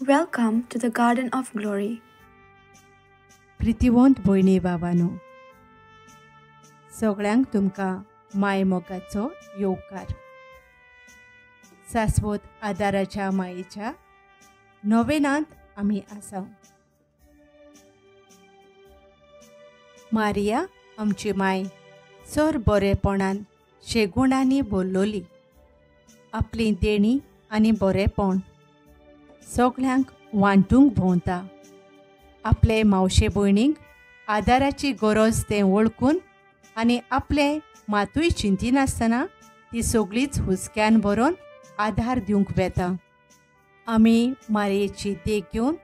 Welcome to the Garden of Glory. प्रितीवंत भयणी बाबांनो, सगळ्यांक तुमकां माय मोगाचो येवकार. शाश्वत आदाराच्या मायेच्या नोवेनांत आमी आसा. मारिया आमची माय चड बरेपणान शेगुणांनी भरलोली. आपली देणी आनी बरेपण सगळ्यांक वांटूंक भोंवता. आपले मावशे भयणींक आदाराची गरज तें वळखून आनी आपले मातूय चिंतिनासतना ती सगळीच हुस्क्यान भरोवन आदार दिवंक वेता. आमी मारयेची देख घेवन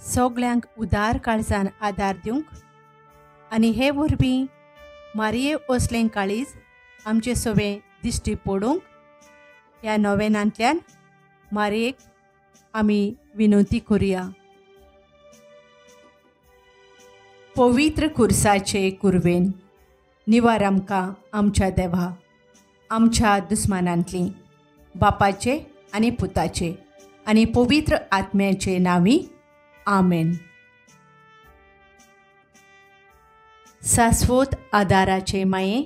सगळ्यांक उदार काळजान आदार दिवंक आनी हे वरवीं मारये असलें काळीज आमचे सवे दिश्टी पडूंक ह्या नोवेनांतल्यान मारयेक आमी विनंती करुया. पवित्र कुर्साचे कुरवेन निवार आमकां आमच्या देवा, आमच्या दुस्मानांतली, बापाचे आनी पुताचे आनी पवित्र आत्म्याचे नांवी. आमेन. शाश्वत आदाराचे माये,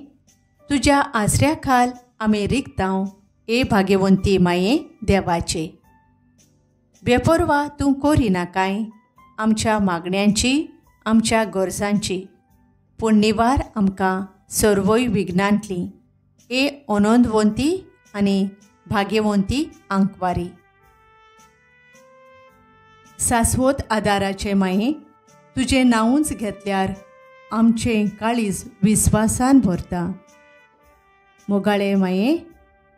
तुज्या आसऱ्या खाल आमी रिगतांव. ए भाग्यवंती माये देवाचे, बेपरवा तूं करिना काय आमच्या मागण्यांची, आमच्या गरजांची, पूण निवार आमकां सर्वय विघ्नांतली. ए आनंदवंती आनी भाग्यवंती आंकवारी. शाश्वत आदाराचे माये, तुजें नांवूच घेतल्यार आमचें काळीज विस्वासान भरता. मोगाळे माये,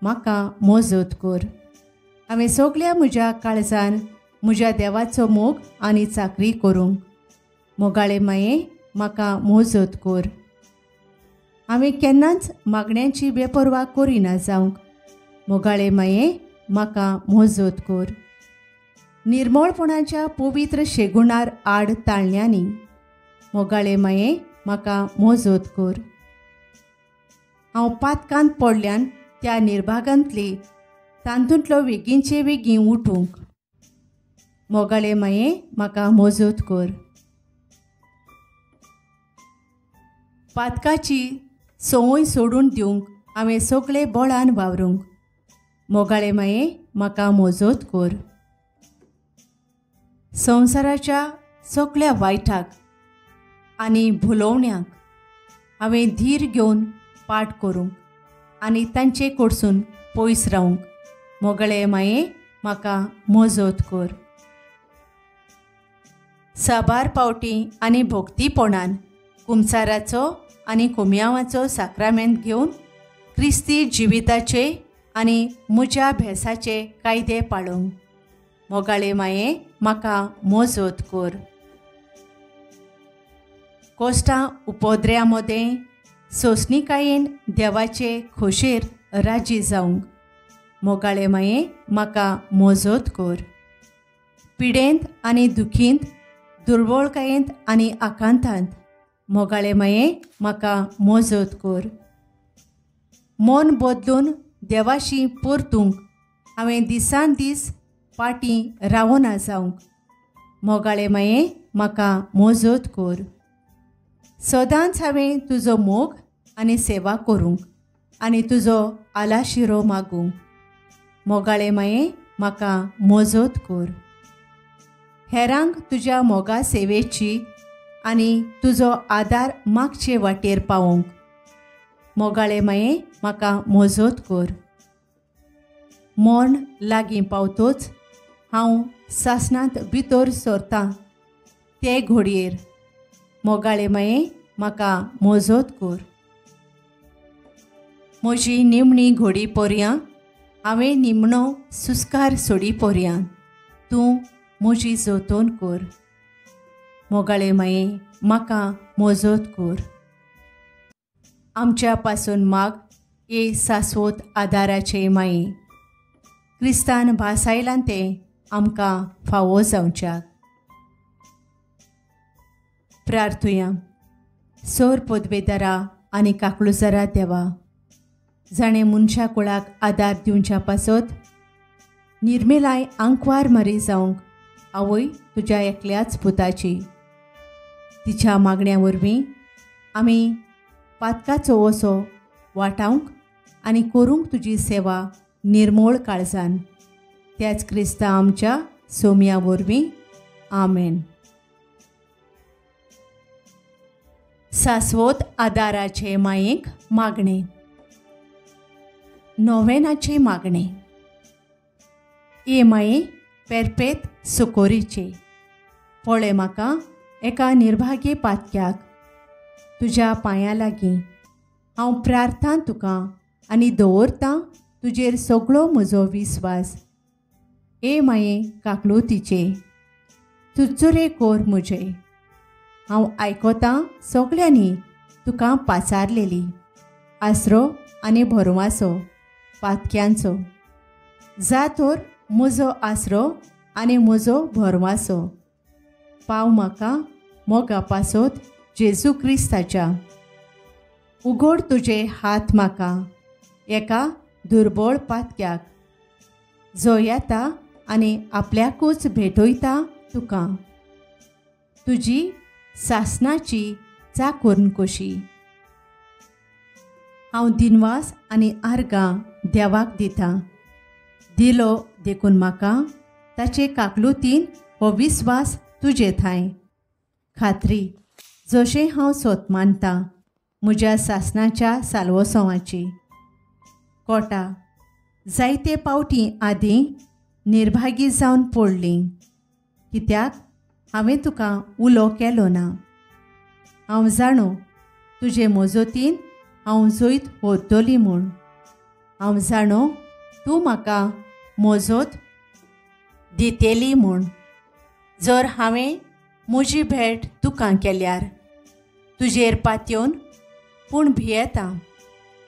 म्हाका मोजत कर. हांवें सगळ्या म्हज्या काळजान म्हज्या देवाचो मोग आनी चाकरी करूंक. मोगाळे माये, म्हाका मोजत कर. हांवें केन्नाच मागण्यांची बेपरवा करिना जावंक. मोगाळे माये, म्हाका मोजत कर. निर्मळपणाच्या पवित्र शेगुणार आड ताळण्यांनी. मोगाळे माये, म्हाका मोजत कर. हांव पातकांत पडल्यान त्या निर्भागांतली तांतूंतलो वेगींचे वेगीं उठूंक. मोगाळे माये, म्हाका मोजत कर. पातकाची संवय सोडून दिवंक हांवें सगळे बळान वावरूंक. मोगाळे माये, म्हाका मोजत कर. संवसाराच्या सगळ्या वायटाक आनी भुलोवण्यांक हांवें धीर घेवन पाट करूंक आनी तांचे कडसून पयस रावंक. मोगाळे माये, म्हाका मोजत कर. साबार पावटी आनी भोक्तीपणान कुमसाराचो आनी कोमयावाचो साक्रामेंत घेवन क्रिस्ती जिविताचे आनी म्हज्या भेसाचे कायदे पाळूंक. मोगाळे माये, म्हाका मोजत कर. कोश्टां उपद्र्यां मदें सोंसणिकायेन देवाचे खोशेर राजी जावंक. मोगाळे माये, म्हाका मोजत कर. पिडेंत आनी दुखींत, दुर्बळकायेंत आनी आकांतांत. मोगाळे माये, म्हाका मोजत कर. मन बदलून देवाशी परतूंक हांवें दिसान दीस पाटी रावना जावंक. मोगाळे माये, म्हाका मोजत कर. सदांच हांवें तुजो मोग आनी सेवा करूंक आनी तुजो आलाशिरो मागूंक. मोगाळे माये, म्हाका मोजत कर. हेरांक तुज्या मोगा सेवेची आनी तुजो आदार मागचे वाटेर पावोंक. मोगाळे माये, म्हाका मोजत कर. मोर्ण लागीं पावतोच हांव सासणांत भितर सरतां ते घडयेर. मोगाळे माये, म्हाका मोजत कर. म्हजी निमणी घडी पर्यां हांवें निमणो सुस्कार सोडी पर्यां तूं म्हजी जतन कर. मोगाळे माये, म्हाका मोजत कर. आमच्या पासून माग ए शाश्वत आदाराचे माये. क्रिस्तान भासायलां तें आमकां फावो जावच्याक. प्रार्थुया. सर पदवेदारा आनी काकळुजारा देवा, जाणें मनशा कुळाक आदार दिवच्या पासत निर्मेलाय आंकवार मरी जावंक आवय तुज्या एकल्याच पुताची. तिच्या मागण्या वरवीं आमी पातकाचो ओसो वाटावंक आनी करूंक तुजी सेवा निर्मोळ काळजान. त्याच क्रिस्ता आमच्या सोम्या वरवीं. आमेन. शाश्वत आदाराचे मायेक मागणे. नोवेनाचे मागणे. ए माये पेरपेत सुकोरीचे, पळय म्हाका एका निर्भागी पातक्याक तुज्या पांयां लागीं. हांव प्रार्थना तुका आनी दवरतां तुजेर सगळो म्हजो विस्वास. ए माये काकलुतीचे, चुरचुरे कोर म्हजे. हांव आयकोतां सगळ्यांनी तुका पाचारलेली आसरो आनी भरवासो पातक्यांचो. जा तर म्हजो आसरो आनी म्हजो भरवासो. पाव म्हाका मोगा पासत जेजू क्रिस्ताच्या. उगड तुजे हात म्हाका एका दुर्बळ पातक्याक, जो येता आनी आपल्याकूच भेटयता तुका. तुजी सासनाची चाकूर्ण कशी. हांव दिनवास आनी आर्गां देवाक दितां. दिलो देखून म्हाका ताचे काकलुतीन हो विस्वास तुजे थंय. खात्री जशें हांव सोत मानतां म्हज्या सासनाच्या सालवसोवाची. कोटा जायते फावटी आदीं निर्भागी जावन पडलीं, कित्याक हांवें तुका उलो केलो ना. हांव जाणो तुजे मजतीन हांव जैत व्हरतली म्हूण. हांव जाणो तूं म्हाका मजत दितेली म्हूण. जर हांवें म्हजी भेट तुका केल्यार तुजेर पातयेवन पूण भियेतां.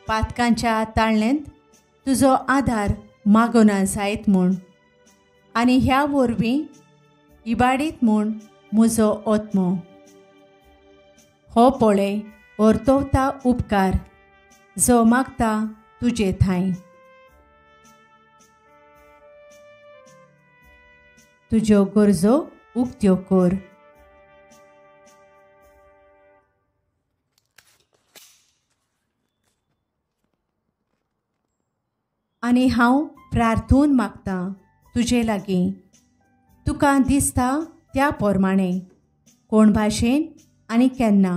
पातकांच्या ताळणेंत तुजो आदार मागोना जायत म्हूण आनी ह्या वरवीं इबाडीत म्हूण म्हजो ओत्मो. हो पळय वर्तवता उपकार जो मागता तुजे थंय. तुज्यो गरजो उक्त्यो कर. आनी हांव प्रार्थून मागतां तुजे लागीं. तुका दिसता त्या प्रमाणें कोण भाशेन आनी केन्ना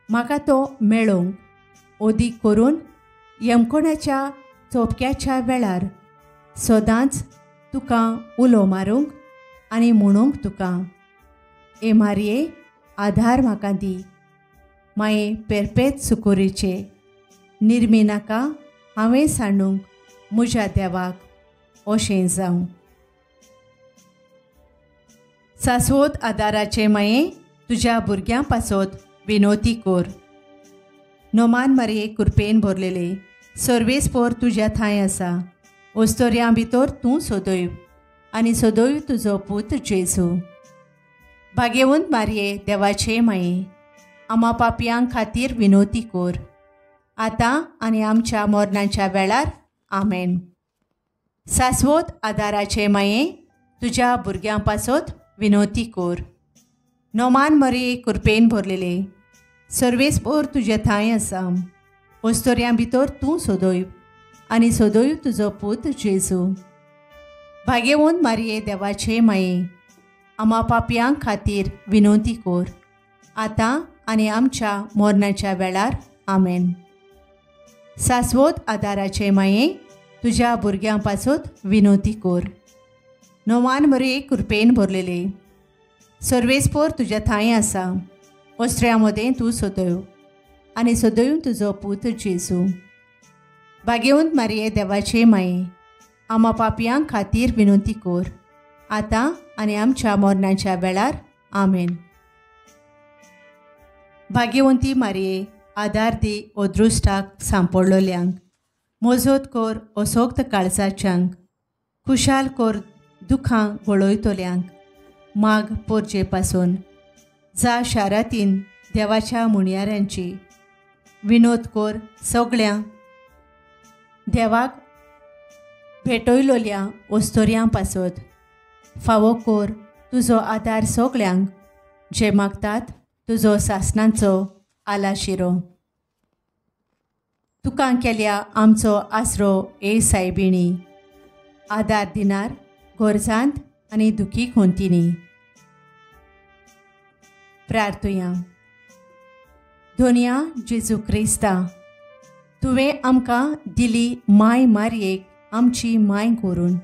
म्हाका तो मेळोवंक ओदीक करून येमकोणाच्या चोपक्याच्या वेळार सदांच तुका उलो मारूंक आनी म्हणूंक तुका. ए मारये आधार म्हाका दी. माये पेरपेत सुकोरीचे निर्मी नाका हांवें सांडूंक म्हज्या देवाक अशें जावं. शाश्वत आदाराचे माये तुज्या भुरग्यां पासत विनोती कर. नोमान मारये कृपेन भरलेले सर्वेस्पर तुज्या थंय आसा. ओस्तोऱ्यां भितर तूं सदैव आनी सदैव तुजो पूत जेजू. भाग्यवंत मारये देवाचे माये आमा पापयां खातीर विनोती कर. आतां आनी आमच्या मरणाच्या वेळार. आमेन. शाश्वत आदाराचे माये तुज्या भुरग्यां पासत विनोती कर. नोमान मारये कृपेन भरलेले सर्वेस्पर तुजे थंय आसा. ओस्तोऱ्यां भितर तूं सदैव आनी सदैव तुजो पूत जेजू. भाग्यवंत मारये देवाचे माये आमा पापयां खातीर विनोती कर. आतां आनी आमच्या मरणाच्या वेळार. आमेन. शाश्वत आदाराचे माये तुज्या भुरग्यां पासत विनोती कर. नोमान मारये कृपेन भरलेले सर्वेस्पर तुज्या थंय आसा. ओस्त्र्यां मदें तूं सदैव आनी सदैव तुजो पूत जेजू. भाग्यवंत मारये देवाचे माये आमा पापयां खातीर विनोती कर. आतां आनी आमच्या मरणाच्या वेळार. आमेन. भाग्यवंती मारये आदार दी अदृश्टाक सांपडलोल्यांक. मजत कर असोक्त काळजाच्यांक. खुशाल कर दुखां वळयतल्यांक. माग पोरचे पासून जा शारांतीन देवाच्या मुणयाऱ्यांची. विनोद कर सगळ्यां देवाक भेटयलोल्या वस्तोऱ्यां पासत फावो कोर तुजो आदार सगल्यांक जे मागतात तुजो सासणांचो आलाशिरो. तुका केल्या आमचो आसरो ए सायबिणी, आदार दिनार गोरजांत आनी दुखी खोंतिनी. प्रार्थुया. धोनिया जेजू क्रिस्ता, तुवें आमकां दिली माय मारयेक आमची माय करून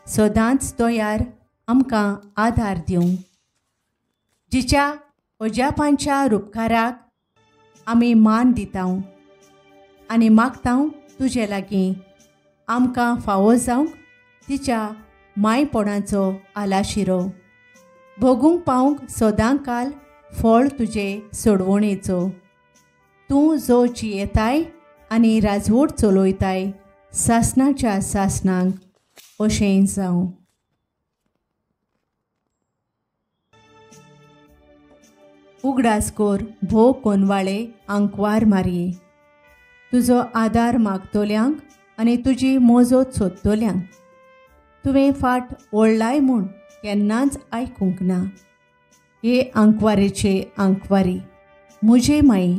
सदांच दोयार आमकां आदार दिवंक. जिच्या अजापांच्या उपकाराक आमी मान दितां आनी मागतां तुजे लागीं आमकां फावो जावंक तिच्या मायपणाचो आलाशिरो. भोगूंक पावंक सदांकाल फळ तुजे सोडवणेचो. तूं जो जियेताय आनी राजवट चलोयताय सासणाच्या सासणांक अशें जावं. उगडास कोर भोव कोनवाळे आंकवार मारये. तुजो आदार मागतोल्यांक आनी तुजी मोजत सोदतोल्यांक तुवें फाट ओडलाय म्हूण केन्नाच आयकूंक ना. हे आंकवारेचे आंकवारी म्हजे माई,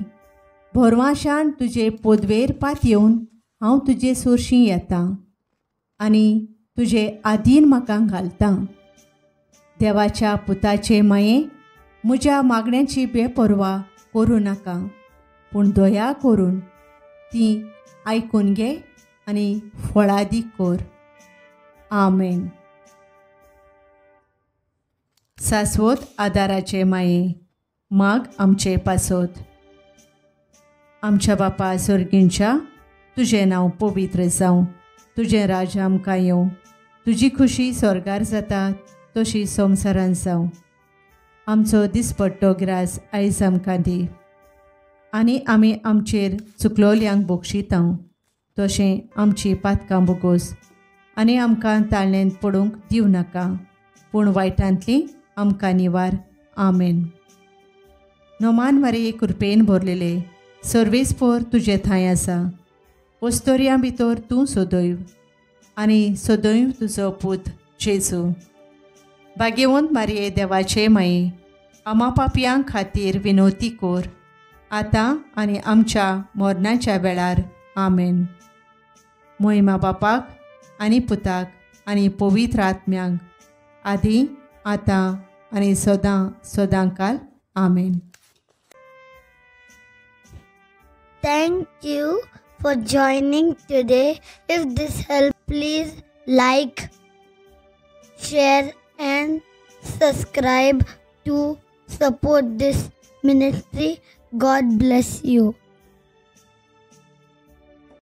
भरवाशान तुजे पोदवेर पात येवन हांव तुजे सोरशीं येतां आनी तुजे आदीन म्हाका घालतां. देवाच्या पुताचे माये, म्हज्या मागण्यांची बेपरवा करूं नाका, पूण दया करून ती आयकून घे आनी फळादी कोर. आमेन. सासवत आदाराचे माये, माग आमचे पासत. आमच्या बापा सर्गींच्या, तुजें नांव पवित्र जावं, तुजें राज आमकां येवं, तुजी खुशी स्वर्गार जाता तशी संवसारांत जावं. आमचो दिसपट्टो ग्रास आयज आमकां दी आनी आमी आमचेर चुकलोल्यांक बक्षितां तशें आमची पातकां बोगोस आनी आमकां ताळणेंत पडूंक दिवं नाका, पूण वायटांतली आमकां निवार. आमेन. नोमान मारये कृपेन भरलेले, सर्वेस्पोर तुजे थंय आसा. वस्तोऱ्यां भितर तूं सदैव आनी सदैव तुजो पूत जेजू. भाग्यवंत मारये देवाचे माये, आमा पापयांक खातीर विनोती कोर, आतां आनी आमच्या मरणाच्या वेळार. आमेन. मोहिमा बापाक आनी पुताक आनी पवित्र आत्म्यांक, आदी आतां आनी सदां सदांकाल. आमेन. Thank you for joining today. If this helped, please like, share and subscribe to support this ministry. God bless you.